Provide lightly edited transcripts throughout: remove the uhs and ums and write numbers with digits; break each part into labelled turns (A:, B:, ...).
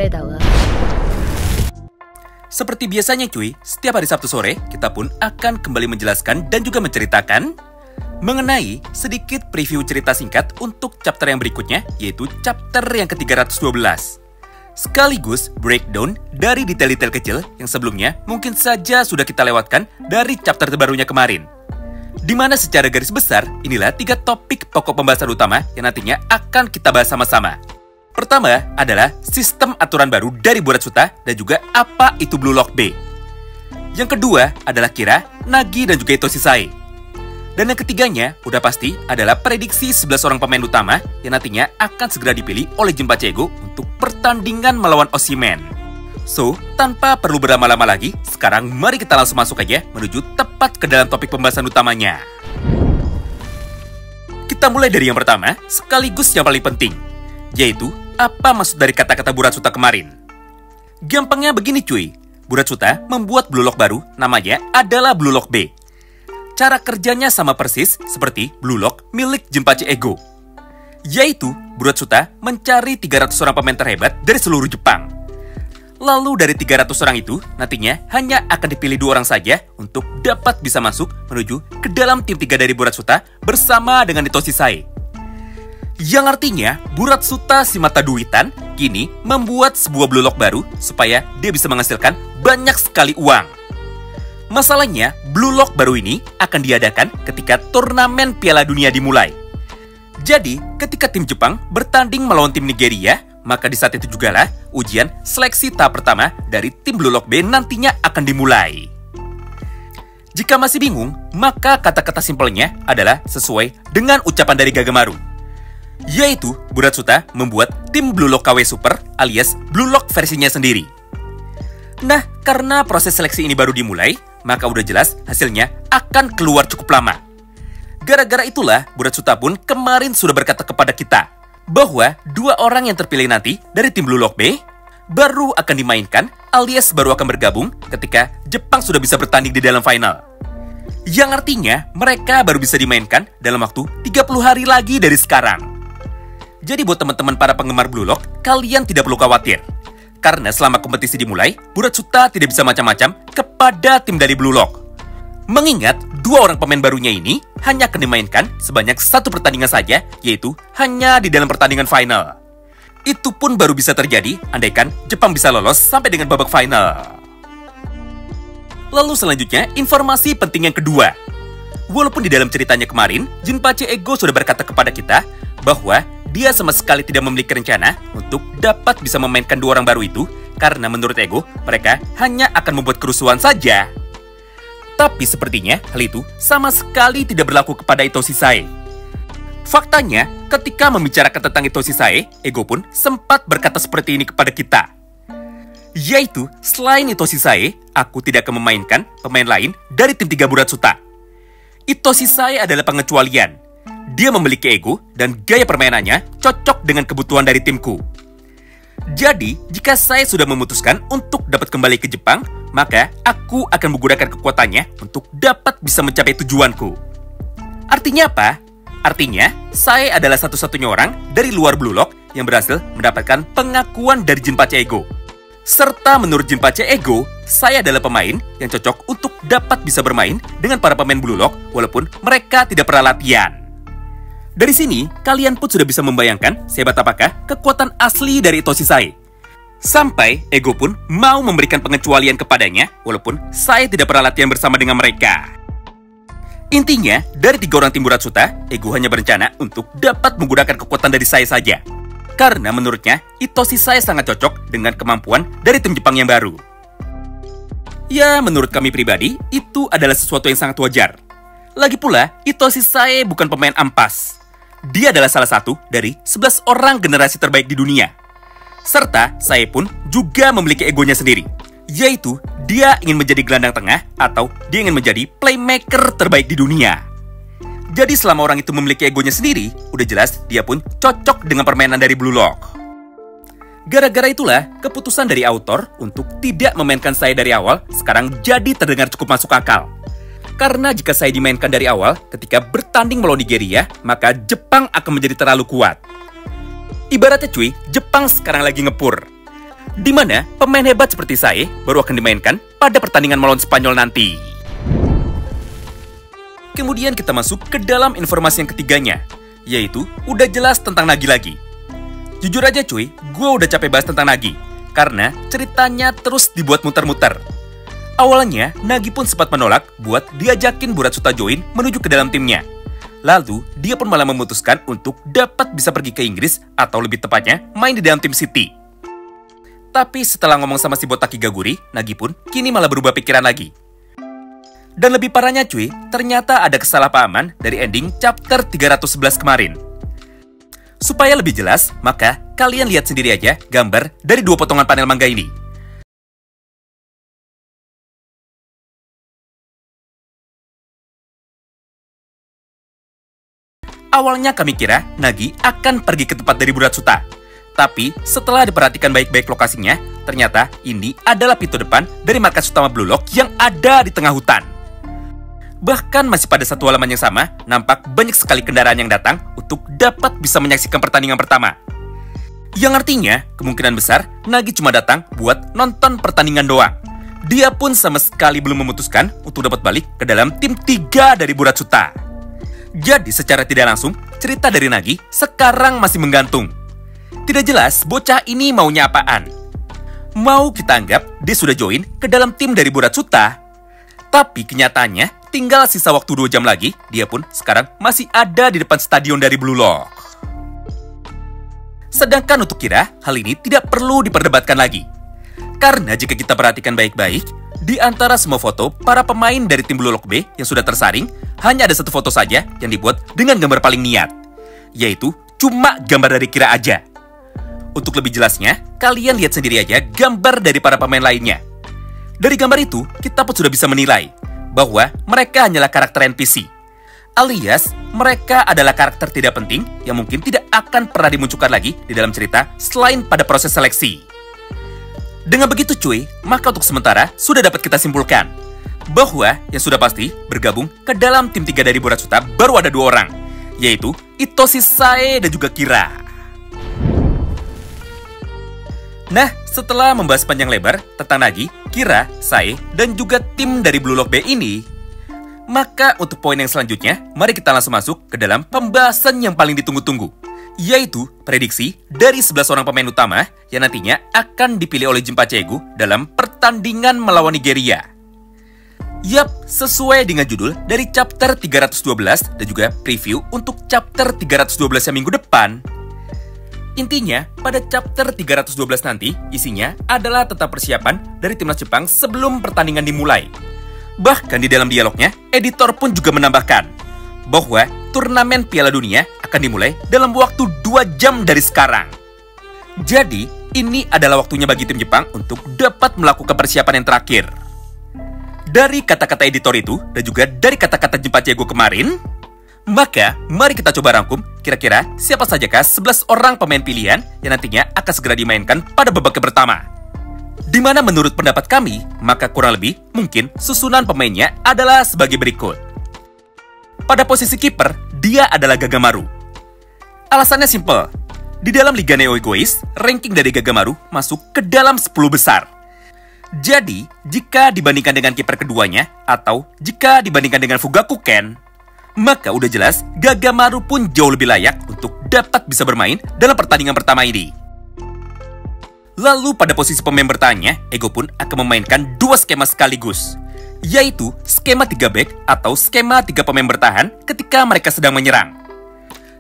A: だわ。
B: Seperti biasanya cuy, setiap hari Sabtu sore kita pun akan kembali menjelaskan dan juga menceritakan mengenai sedikit preview cerita singkat untuk chapter yang berikutnya, yaitu chapter yang ke-312. Sekaligus breakdown dari detail-detail kecil yang sebelumnya mungkin saja sudah kita lewatkan dari chapter terbarunya kemarin. Di mana secara garis besar, inilah 3 topik pokok pembahasan utama yang nantinya akan kita bahas sama-sama. Pertama adalah sistem aturan baru dari Boratsuta dan juga apa itu Blue Lock B. Yang kedua adalah Kira, Nagi, dan juga Itoshi Sae. Dan yang ketiganya udah pasti adalah prediksi 11 orang pemain utama yang nantinya akan segera dipilih oleh Jinpachi Ego untuk pertandingan melawan Oshimen. So, tanpa perlu berlama-lama lagi, sekarang mari kita langsung masuk aja menuju tepat ke dalam topik pembahasan utamanya. Kita mulai dari yang pertama, sekaligus yang paling penting, yaitu apa maksud dari kata-kata Boratsuta kemarin? Gampangnya begini cuy, Boratsuta membuat Blue Lock baru, namanya adalah Blue Lock B. Cara kerjanya sama persis seperti Blue Lock milik Jinpachi Ego, yaitu Boratsuta mencari 300 orang pemain terhebat dari seluruh Jepang. Lalu dari 300 orang itu, nantinya hanya akan dipilih 2 orang saja untuk dapat bisa masuk menuju ke dalam tim 3 dari Boratsuta bersama dengan Itoshi Sae. Yang artinya, Boratsuta si mata duitan kini membuat sebuah Blue Lock baru supaya dia bisa menghasilkan banyak sekali uang. Masalahnya, Blue Lock baru ini akan diadakan ketika turnamen Piala Dunia dimulai. Jadi, ketika tim Jepang bertanding melawan tim Nigeria, maka di saat itu jugalah ujian seleksi tahap pertama dari tim Blue Lock B nantinya akan dimulai. Jika masih bingung, maka kata-kata simpelnya adalah sesuai dengan ucapan dari Gagamaru, yaitu Boratsuta membuat tim Blue Lock KW Super alias Blue Lock versinya sendiri. Nah, karena proses seleksi ini baru dimulai, maka udah jelas hasilnya akan keluar cukup lama. Gara-gara itulah Boratsuta pun kemarin sudah berkata kepada kita bahwa 2 orang yang terpilih nanti dari tim Blue Lock B baru akan dimainkan alias baru akan bergabung ketika Jepang sudah bisa bertanding di dalam final. Yang artinya mereka baru bisa dimainkan dalam waktu 30 hari lagi dari sekarang. Jadi buat teman-teman para penggemar Blue Lock, kalian tidak perlu khawatir. Karena selama kompetisi dimulai, Boratsuta tidak bisa macam-macam kepada tim dari Blue Lock. Mengingat 2 orang pemain barunya ini hanya akan dimainkan sebanyak 1 pertandingan saja, yaitu hanya di dalam pertandingan final. Itu pun baru bisa terjadi andaikan Jepang bisa lolos sampai dengan babak final. Lalu selanjutnya, informasi penting yang kedua. Walaupun di dalam ceritanya kemarin, Jinpachi Ego sudah berkata kepada kita bahwa dia sama sekali tidak memiliki rencana untuk dapat bisa memainkan 2 orang baru itu, karena menurut Ego, mereka hanya akan membuat kerusuhan saja. Tapi sepertinya hal itu sama sekali tidak berlaku kepada Itoshi Sae. Faktanya, ketika membicarakan tentang Itoshi Sae, Ego pun sempat berkata seperti ini kepada kita, yaitu selain Itoshi Sae, aku tidak akan memainkan pemain lain dari tim 3 Boratsuta. Itoshi Sae adalah pengecualian. Dia memiliki ego dan gaya permainannya cocok dengan kebutuhan dari timku. Jadi, jika saya sudah memutuskan untuk dapat kembali ke Jepang, maka aku akan menggunakan kekuatannya untuk dapat bisa mencapai tujuanku. Artinya apa? Artinya, saya adalah satu-satunya orang dari luar Blue Lock yang berhasil mendapatkan pengakuan dari Jinpachi Ego. Serta menurut Jinpachi Ego, saya adalah pemain yang cocok untuk dapat bisa bermain dengan para pemain Blue Lock walaupun mereka tidak pernah latihan. Dari sini, kalian pun sudah bisa membayangkan sehebat apakah kekuatan asli dari Itoshi Sae. Sampai Ego pun mau memberikan pengecualian kepadanya, walaupun saya tidak pernah latihan bersama dengan mereka. Intinya, dari 3 orang tim Boratsuta, Ego hanya berencana untuk dapat menggunakan kekuatan dari saya saja. Karena menurutnya, Itoshi Sae sangat cocok dengan kemampuan dari tim Jepang yang baru. Ya, menurut kami pribadi, itu adalah sesuatu yang sangat wajar. Lagi pula, Itoshi Sae bukan pemain ampas. Dia adalah salah satu dari 11 orang generasi terbaik di dunia. Serta saya pun juga memiliki egonya sendiri, yaitu dia ingin menjadi gelandang tengah atau dia ingin menjadi playmaker terbaik di dunia. Jadi selama orang itu memiliki egonya sendiri, udah jelas dia pun cocok dengan permainan dari Blue Lock. Gara-gara itulah, keputusan dari autor untuk tidak memainkan saya dari awal sekarang jadi terdengar cukup masuk akal. Karena jika saya dimainkan dari awal, ketika bertanding melawan Nigeria, maka Jepang akan menjadi terlalu kuat. Ibaratnya cuy, Jepang sekarang lagi ngepur. di mana pemain hebat seperti Sae baru akan dimainkan pada pertandingan melawan Spanyol nanti. Kemudian kita masuk ke dalam informasi yang ketiganya, yaitu udah jelas tentang Nagi lagi. Jujur aja cuy, gue udah capek bahas tentang Nagi, karena ceritanya terus dibuat muter-muter. Awalnya, Nagi pun sempat menolak buat diajakin Buratsuta join menuju ke dalam timnya. Lalu, dia pun malah memutuskan untuk dapat bisa pergi ke Inggris, atau lebih tepatnya, main di dalam tim City. Tapi setelah ngomong sama si botak Higaguri, Nagi pun kini malah berubah pikiran lagi. Dan lebih parahnya cuy, ternyata ada kesalahpahaman dari ending chapter 311 kemarin. Supaya lebih jelas, maka kalian lihat sendiri aja gambar dari dua potongan panel manga ini. Awalnya kami kira Nagi akan pergi ke tempat dari Buratsuta. Tapi setelah diperhatikan baik-baik lokasinya, ternyata ini adalah pintu depan dari markas utama Blue Lock yang ada di tengah hutan. Bahkan masih pada satu halaman yang sama, nampak banyak sekali kendaraan yang datang untuk dapat bisa menyaksikan pertandingan pertama. Yang artinya, kemungkinan besar Nagi cuma datang buat nonton pertandingan doang. Dia pun sama sekali belum memutuskan untuk dapat balik ke dalam tim 3 dari Buratsuta. Jadi secara tidak langsung, cerita dari Nagi sekarang masih menggantung. Tidak jelas bocah ini maunya apaan. Mau kita anggap dia sudah join ke dalam tim dari Buratsuta. Tapi kenyataannya, tinggal sisa waktu 2 jam lagi, dia pun sekarang masih ada di depan stadion dari Blue Lock. Sedangkan untuk Kira, hal ini tidak perlu diperdebatkan lagi. Karena jika kita perhatikan baik-baik, di antara semua foto para pemain dari tim Blue Lock B yang sudah tersaring, hanya ada satu foto saja yang dibuat dengan gambar paling niat, yaitu cuma gambar dari Kira aja. Untuk lebih jelasnya, kalian lihat sendiri aja gambar dari para pemain lainnya. Dari gambar itu, kita pun sudah bisa menilai bahwa mereka hanyalah karakter NPC. Alias, mereka adalah karakter tidak penting yang mungkin tidak akan pernah dimunculkan lagi di dalam cerita selain pada proses seleksi. Dengan begitu cuy, maka untuk sementara sudah dapat kita simpulkan bahwa yang sudah pasti bergabung ke dalam tim 3 dari Buratsuta baru ada 2 orang, yaitu Itoshi Sae dan juga Kira. Nah, setelah membahas panjang lebar tentang Nagi, Kira, Sae, dan juga tim dari Blue Lock B ini, maka untuk poin yang selanjutnya, mari kita langsung masuk ke dalam pembahasan yang paling ditunggu-tunggu, yaitu prediksi dari 11 orang pemain utama yang nantinya akan dipilih oleh Jinpachi Egu dalam pertandingan melawan Nigeria. Yap, sesuai dengan judul dari chapter 312 dan juga preview untuk chapter 312 yang minggu depan. Intinya, pada chapter 312 nanti, isinya adalah tentang persiapan dari timnas Jepang sebelum pertandingan dimulai. Bahkan di dalam dialognya, editor pun juga menambahkan bahwa turnamen Piala Dunia akan dimulai dalam waktu 2 jam dari sekarang. Jadi, ini adalah waktunya bagi tim Jepang untuk dapat melakukan persiapan yang terakhir. Dari kata-kata editor itu, dan juga dari kata-kata Jinpachi Egu kemarin, maka, mari kita coba rangkum kira-kira siapa sajakah 11 orang pemain pilihan yang nantinya akan segera dimainkan pada babak pertama. Dimana menurut pendapat kami, maka kurang lebih mungkin susunan pemainnya adalah sebagai berikut. Pada posisi kiper, dia adalah Gagamaru. Alasannya simple. Di dalam Liga Neo Egois, ranking dari Gagamaru masuk ke dalam 10 besar. Jadi, jika dibandingkan dengan kiper keduanya, atau jika dibandingkan dengan Fugaku Ken, maka udah jelas Gagamaru pun jauh lebih layak untuk dapat bisa bermain dalam pertandingan pertama ini. Lalu pada posisi pemain bertahannya, Ego pun akan memainkan 2 skema sekaligus, yaitu skema 3 back atau skema 3 pemain bertahan ketika mereka sedang menyerang.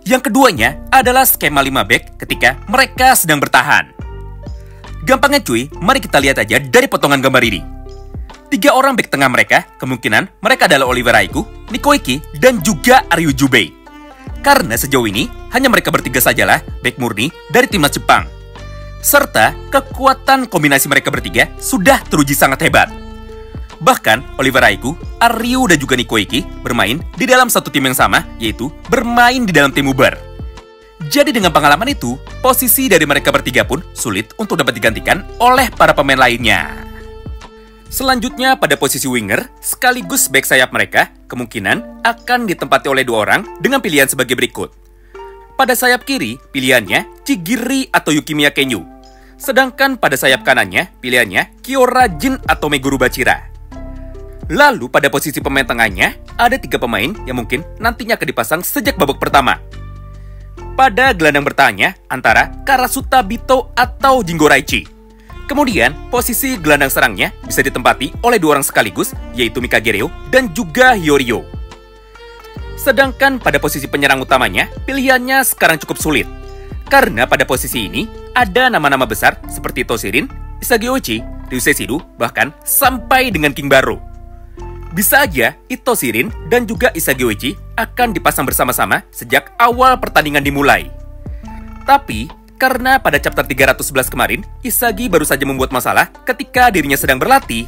B: Yang keduanya adalah skema 5 back ketika mereka sedang bertahan. Gampangnya cuy, mari kita lihat aja dari potongan gambar ini. 3 orang bek tengah mereka, kemungkinan mereka adalah Oliver Aiku, Nico Iki, dan juga Ryu Jubei. Karena sejauh ini, hanya mereka bertiga sajalah bek murni dari timnas Jepang. Serta, kekuatan kombinasi mereka bertiga sudah teruji sangat hebat. Bahkan, Oliver Aiku, Ryu, dan juga Nico Iki bermain di dalam satu tim yang sama, yaitu bermain di dalam tim Uber. Jadi dengan pengalaman itu, posisi dari mereka bertiga pun sulit untuk dapat digantikan oleh para pemain lainnya. Selanjutnya pada posisi winger, sekaligus back sayap mereka, kemungkinan akan ditempati oleh 2 orang dengan pilihan sebagai berikut. Pada sayap kiri, pilihannya Chigiri atau Yukimiya Kenyu. Sedangkan pada sayap kanannya, pilihannya Kiora Jin atau Meguru Bachira. Lalu pada posisi pemain tengahnya, ada 3 pemain yang mungkin nantinya akan dipasang sejak babak pertama. Pada gelandang bertahannya antara Karasuta Bito atau Jingguraichi. Kemudian, posisi gelandang serangnya bisa ditempati oleh 2 orang sekaligus, yaitu Mikage Reo dan juga Hyorio. Sedangkan pada posisi penyerang utamanya, pilihannya sekarang cukup sulit. Karena pada posisi ini, ada nama-nama besar seperti Toshirin, Isagi Oichi, Ryusei Shido, bahkan sampai dengan King Baro. Bisa aja Toshirin dan juga Isagi Oichi akan dipasang bersama-sama sejak awal pertandingan dimulai. Tapi, karena pada chapter 311 kemarin, Isagi baru saja membuat masalah ketika dirinya sedang berlatih,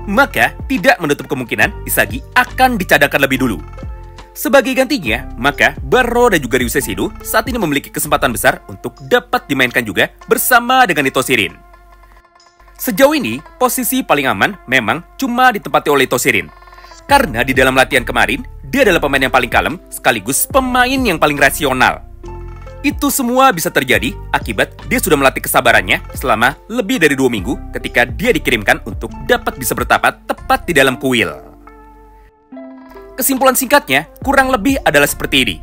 B: maka tidak menutup kemungkinan Isagi akan dicadangkan lebih dulu. Sebagai gantinya, maka Baro dan juga Ryusei Shido saat ini memiliki kesempatan besar untuk dapat dimainkan juga bersama dengan Toshirin. Sejauh ini, posisi paling aman memang cuma ditempati oleh Toshirin. Karena di dalam latihan kemarin, dia adalah pemain yang paling kalem sekaligus pemain yang paling rasional. Itu semua bisa terjadi akibat dia sudah melatih kesabarannya selama lebih dari 2 minggu ketika dia dikirimkan untuk dapat bisa bertapat tepat di dalam kuil. Kesimpulan singkatnya, kurang lebih adalah seperti ini.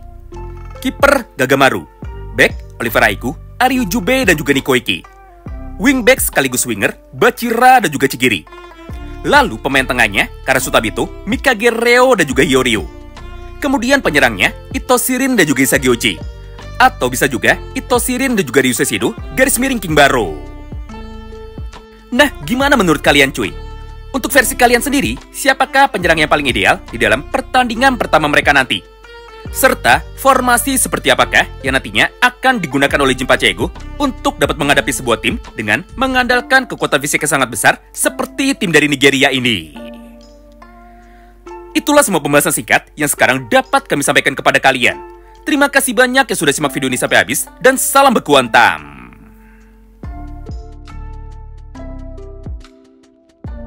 B: Kiper Gagamaru, back Oliver Aiku, Aryu Jube dan juga Nikoiki. Wingback sekaligus winger Bachira dan juga Chigiri. Lalu pemain tengahnya Karasuta Bito, Mikage Reo dan juga Hyorio. Kemudian penyerangnya Toshirin dan juga Isagi Oichi. Atau bisa juga Toshirin dan juga Ryusei Shido garis miring King Baro. Nah, gimana menurut kalian cuy? Untuk versi kalian sendiri, siapakah penyerang yang paling ideal di dalam pertandingan pertama mereka nanti? Serta formasi seperti apakah yang nantinya akan digunakan oleh Jinpachi Ego untuk dapat menghadapi sebuah tim dengan mengandalkan kekuatan fisik yang sangat besar seperti tim dari Nigeria ini. Itulah semua pembahasan singkat yang sekarang dapat kami sampaikan kepada kalian. Terima kasih banyak yang sudah simak video ini sampai habis dan salam beku antam.